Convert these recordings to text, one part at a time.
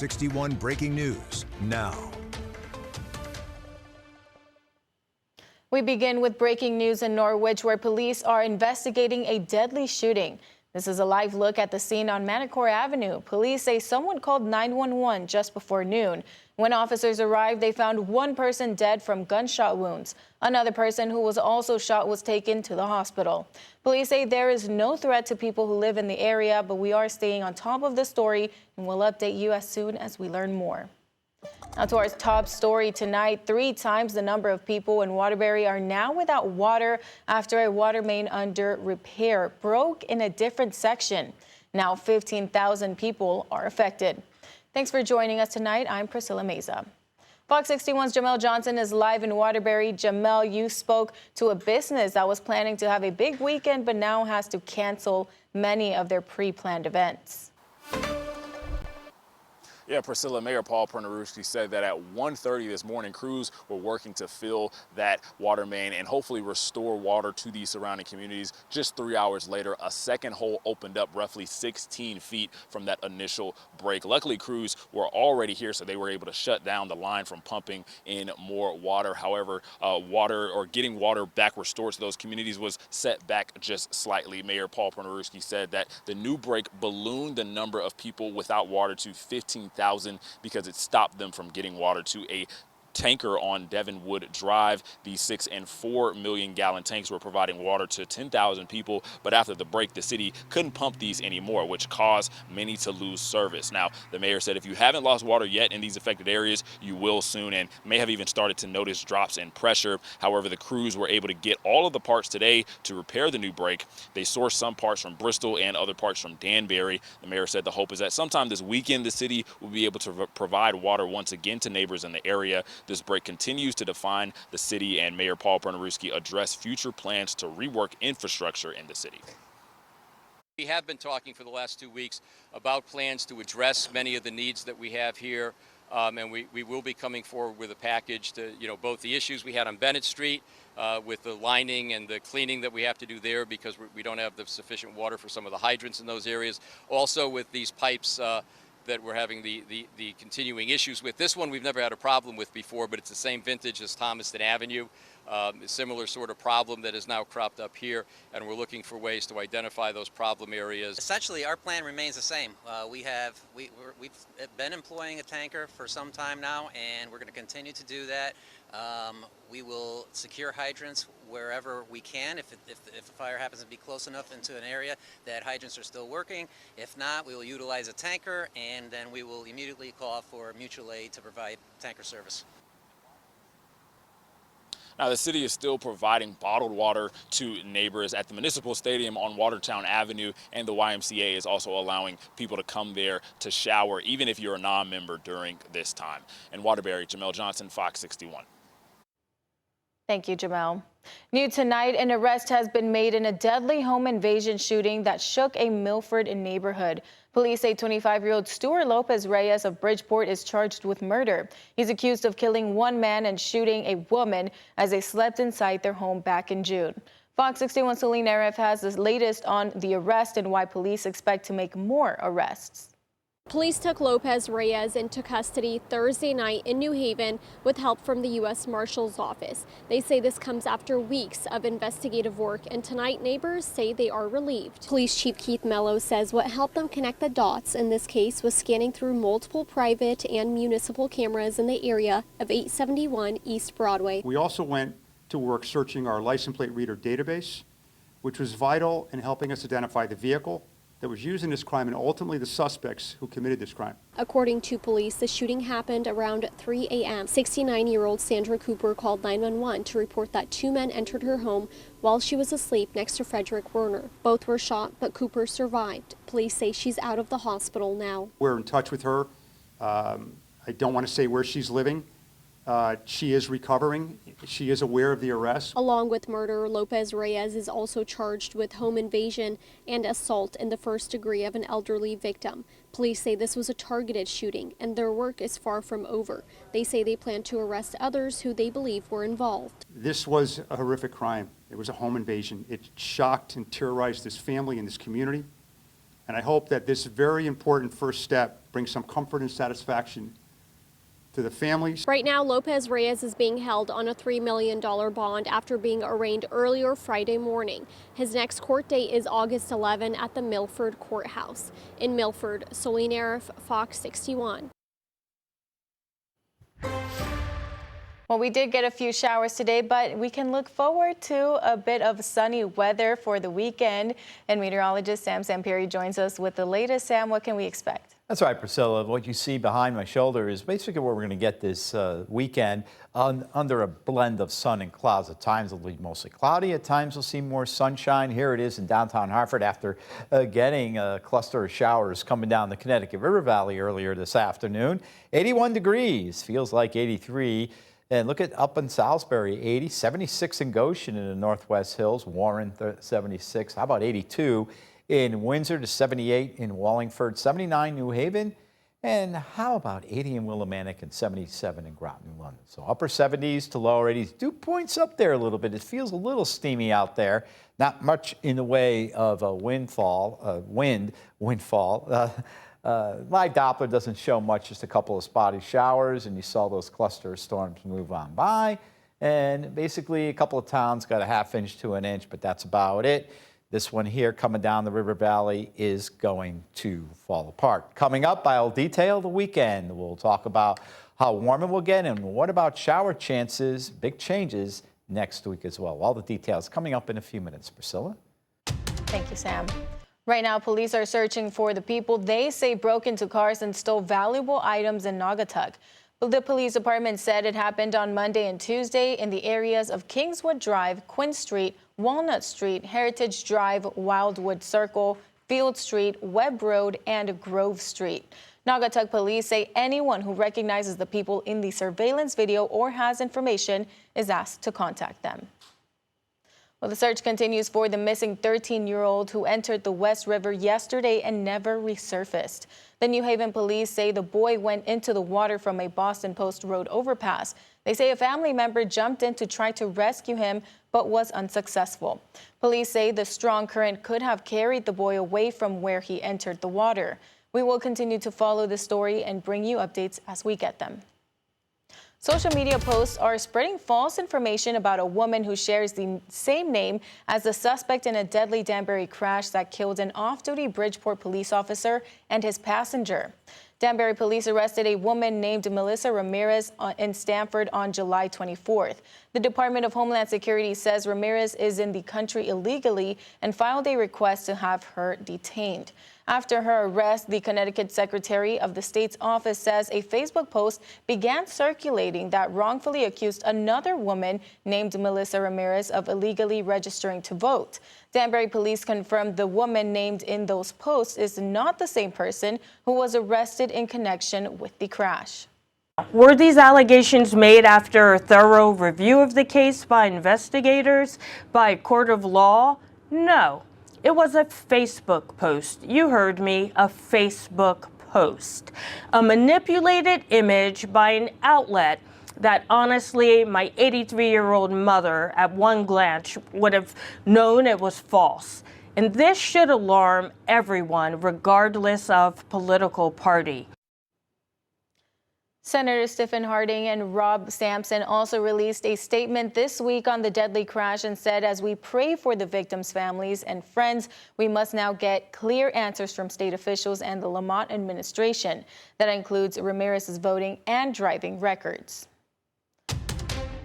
61 breaking news now. We begin with breaking news in Norwich, where police are investigating a deadly shooting. This is a live look at the scene on Manacor Avenue. Police say someone called 911 just before noon. When officers arrived, they found one person dead from gunshot wounds. Another person who was also shot was taken to the hospital. Police say there is no threat to people who live in the area, but we are staying on top of the story and will update you as soon as we learn more. Now to our top story tonight, 3 times the number of people in Waterbury are now without water after a water main under repair broke in a different section. Now 15,000 people are affected. Thanks for joining us tonight. I'm Priscilla Meza. Fox 61's Jamel Johnson is live in Waterbury. Jamel, you spoke to a business that was planning to have a big weekend but now has to cancel many of their pre-planned events. Yeah, Priscilla, Mayor Paul Pernaruski said that at 1:30 this morning, crews were working to fill that water main and hopefully restore water to the surrounding communities. Just 3 hours later, a second hole opened up roughly 16 feet from that initial break. Luckily, crews were already here, so they were able to shut down the line from pumping in more water. However, getting water back restored to those communities was set back just slightly. Mayor Paul Pernaruski said that the new break ballooned the number of people without water to 15,000 because it stopped them from getting water to a tanker on Devonwood Drive. These 6 and 4 million gallon tanks were providing water to 10,000 people, but after the break, the city couldn't pump these anymore, which caused many to lose service. Now, the mayor said if you haven't lost water yet in these affected areas, you will soon, and may have even started to notice drops in pressure. However, the crews were able to get all of the parts today to repair the new break. They sourced some parts from Bristol and other parts from Danbury. The mayor said the hope is that sometime this weekend, the city will be able to provide water once again to neighbors in the area. This break continues to define the city, and Mayor Paul Pernaruski addressed future plans to rework infrastructure in the city. We have been talking for the last 2 weeks about plans to address many of the needs that we have here, and we will be coming forward with a package to, both the issues we had on Bennett Street with the lining and the cleaning that we have to do there because we don't have the sufficient water for some of the hydrants in those areas. Also with these pipes that we're having the continuing issues with. This one we've never had a problem with before, but it's the same vintage as Thomaston Avenue. A similar sort of problem that has now cropped up here, and we're looking for ways to identify those problem areas. Essentially, our plan remains the same. We've been employing a tanker for some time now, and we're going to continue to do that. We will secure hydrants wherever we can. If a fire happens to be close enough into an area that hydrants are still working. If not, we will utilize a tanker, and then we will immediately call for mutual aid to provide tanker service. Now, the city is still providing bottled water to neighbors at the Municipal Stadium on Watertown Avenue, and the YMCA is also allowing people to come there to shower, even if you're a non-member during this time. In Waterbury, Jamel Johnson, Fox 61. Thank you, Jamel. New tonight, an arrest has been made in a deadly home invasion shooting that shook a Milford neighborhood. Police say 25-year-old Stuart Lopez Reyes of Bridgeport is charged with murder. He's accused of killing one man and shooting a woman as they slept inside their home back in June. Fox 61's Celine Aref has the latest on the arrest and why police expect to make more arrests. Police took Lopez Reyes into custody Thursday night in New Haven with help from the U.S. Marshal's Office. They say this comes after weeks of investigative work, and tonight neighbors say they are relieved. Police Chief Keith Mello says what helped them connect the dots in this case was scanning through multiple private and municipal cameras in the area of 871 East Broadway. We also went to work searching our license plate reader database, which was vital in helping us identify the vehicle that was used in this crime and ultimately the suspects who committed this crime. According to police, the shooting happened around 3 a.m. 69-year-old Sandra Cooper called 911 to report that 2 men entered her home while she was asleep next to Frederick Werner. Both were shot, but Cooper survived. Police say she's out of the hospital now. We're in touch with her. I don't want to say where she's living. She is recovering. She is aware of the arrest. Along with murder, Lopez Reyes is also charged with home invasion and assault in the first degree of an elderly victim. Police say this was a targeted shooting, and their work is far from over. They say they plan to arrest others who they believe were involved. This was a horrific crime. It was a home invasion. It shocked and terrorized this family and this community. And I hope that this very important first step brings some comfort and satisfaction to the families. Right now, Lopez Reyes is being held on a $3 million bond after being arraigned earlier Friday morning. His next court date is August 11 at the Milford courthouse. In Milford, Celine Arif, Fox 61. Well, we did get a few showers today, but we can look forward to a bit of sunny weather for the weekend. And meteorologist Sam Samperi joins us with the latest. Sam, what can we expect? That's right, Priscilla. What you see behind my shoulder is basically what we're going to get this weekend under a blend of sun and clouds. At times it'll be mostly cloudy. At times we'll see more sunshine. Here it is in downtown Hartford after getting a cluster of showers coming down the Connecticut River Valley earlier this afternoon. 81 degrees, feels like 83. And look at up in Salisbury, 80, 76 in Goshen in the Northwest Hills, Warren 76. How about 82? In Windsor to 78 in Wallingford, 79 New Haven, and how about 80 in Willimantic and 77 in Groton, New London. So upper 70s to lower 80s. Dew points up there a little bit. It feels a little steamy out there. Not much in the way of a windfall. Live Doppler doesn't show much, just a couple of spotty showers, and you saw those cluster storms move on by. And basically a couple of towns got a ½ inch to an inch, but that's about it. This one here coming down the river valley is going to fall apart. Coming up, I'll detail the weekend. We'll talk about how warm it will get and what about shower chances, big changes next week as well. All the details coming up in a few minutes. Priscilla? Thank you, Sam. Right now, police are searching for the people they say broke into cars and stole valuable items in Naugatuck. The police department said it happened on Monday and Tuesday in the areas of Kingswood Drive, Quinn Street, Walnut Street, Heritage Drive, Wildwood Circle, Field Street, Webb Road, and Grove Street. Naugatuck police say anyone who recognizes the people in the surveillance video or has information is asked to contact them. Well, the search continues for the missing 13-year-old who entered the West River yesterday and never resurfaced. The New Haven police say the boy went into the water from a Boston Post Road overpass. They say a family member jumped in to try to rescue him, but was unsuccessful. Police say the strong current could have carried the boy away from where he entered the water. We will continue to follow the story and bring you updates as we get them. Social media posts are spreading false information about a woman who shares the same name as the suspect in a deadly Danbury crash that killed an off-duty Bridgeport police officer and his passenger. Danbury police arrested a woman named Melissa Ramirez in Stamford on July 24th. The Department of Homeland Security says Ramirez is in the country illegally and filed a request to have her detained. After her arrest, the Connecticut Secretary of the state's office says a Facebook post began circulating that wrongfully accused another woman named Melissa Ramirez of illegally registering to vote. Danbury police confirmed the woman named in those posts is not the same person who was arrested in connection with the crash. Were these allegations made after a thorough review of the case by investigators, by a court of law? No. It was a Facebook post. You heard me, a Facebook post. A manipulated image by an outlet that honestly my 83-year-old mother at one glance would have known it was false. And this should alarm everyone regardless of political party. Senator Stephen Harding and Rob Sampson also released a statement this week on the deadly crash and said, as we pray for the victims' families and friends, we must now get clear answers from state officials and the Lamont administration. That includes Ramirez's voting and driving records.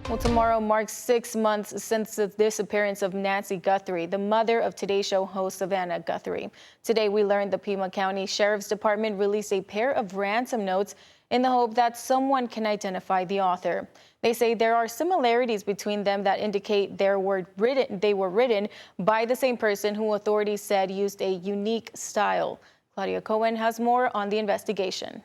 Well, tomorrow marks 6 months since the disappearance of Nancy Guthrie, the mother of Today Show host Savannah Guthrie. Today, we learned the Pima County Sheriff's Department released a pair of ransom notes in the hope that someone can identify the author. They say there are similarities between them that indicate they were written by the same person who authorities said used a unique style. Claudia Cohen has more on the investigation.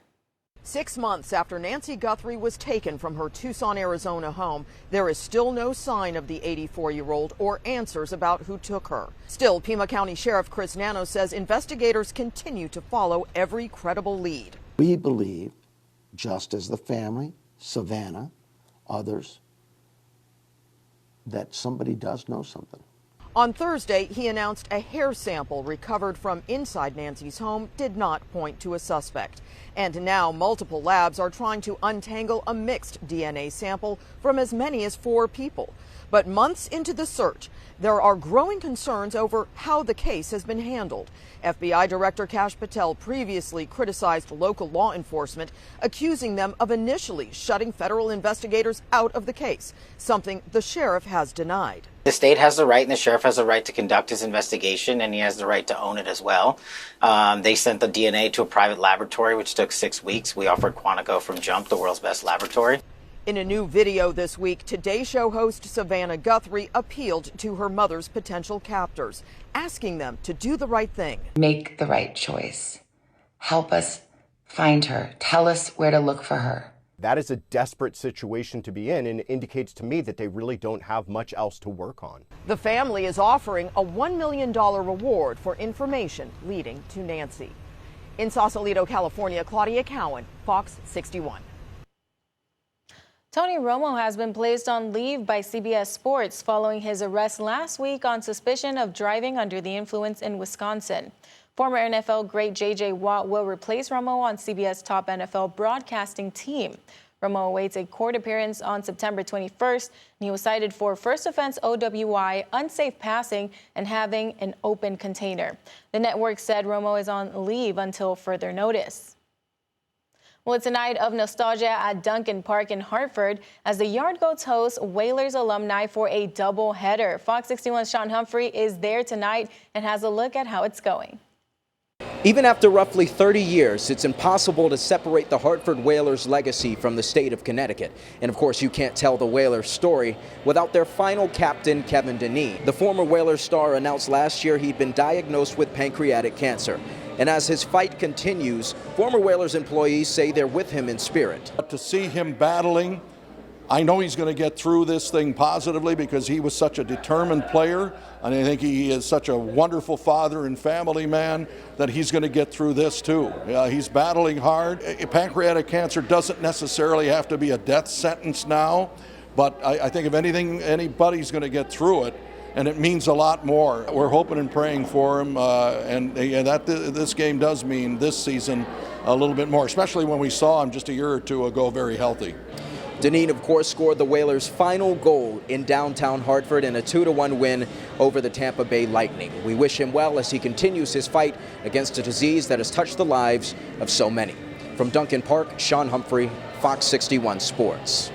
6 months after Nancy Guthrie was taken from her Tucson, Arizona home, there is still no sign of the 84-year-old or answers about who took her. Still, Pima County Sheriff Chris Nano says investigators continue to follow every credible lead. We believe, just as the family, Savannah, others, that somebody does know something. On Thursday, he announced a hair sample recovered from inside Nancy's home did not point to a suspect. And now multiple labs are trying to untangle a mixed DNA sample from as many as 4 people. But months into the search, there are growing concerns over how the case has been handled. FBI Director Kash Patel previously criticized local law enforcement, accusing them of initially shutting federal investigators out of the case, something the sheriff has denied. The state has the right and the sheriff has the right to conduct his investigation, and he has the right to own it as well. They sent the DNA to a private laboratory, which took 6 weeks. We offered Quantico from Jump, the world's best laboratory. In a new video this week, Today Show host Savannah Guthrie appealed to her mother's potential captors, asking them to do the right thing. Make the right choice. Help us find her. Tell us where to look for her. That is a desperate situation to be in, and it indicates to me that they really don't have much else to work on. The family is offering a $1 million reward for information leading to Nancy. In Sausalito, California, Claudia Cowan, Fox 61. Tony Romo has been placed on leave by CBS Sports following his arrest last week on suspicion of driving under the influence in Wisconsin. Former NFL great J.J. Watt will replace Romo on CBS top NFL broadcasting team. Romo awaits a court appearance on September 21st, and he was cited for first offense OWI, unsafe passing, and having an open container. The network said Romo is on leave until further notice. Well, it's a night of nostalgia at Duncan Park in Hartford as the Yard Goats host Whalers alumni for a doubleheader. Fox 61's Sean Humphrey is there tonight and has a look at how it's going. Even after roughly 30 years, it's impossible to separate the Hartford Whalers' legacy from the state of Connecticut. And of course, you can't tell the Whalers' story without their final captain, Kevin Denis. The former Whalers star announced last year he'd been diagnosed with pancreatic cancer. And as his fight continues, former Whalers employees say they're with him in spirit. To see him battling, I know he's going to get through this thing positively because he was such a determined player, and I think he is such a wonderful father and family man that he's going to get through this too. He's battling hard. Pancreatic cancer doesn't necessarily have to be a death sentence now, but I think if anything, anybody's going to get through it. And it means a lot more. We're hoping and praying for him, and that this game does mean this season a little bit more, especially when we saw him just a year or two ago very healthy. Denis, of course, scored the Whalers' final goal in downtown Hartford in a 2-1 win over the Tampa Bay Lightning. We wish him well as he continues his fight against a disease that has touched the lives of so many. From Duncan Park, Sean Humphrey, Fox 61 Sports.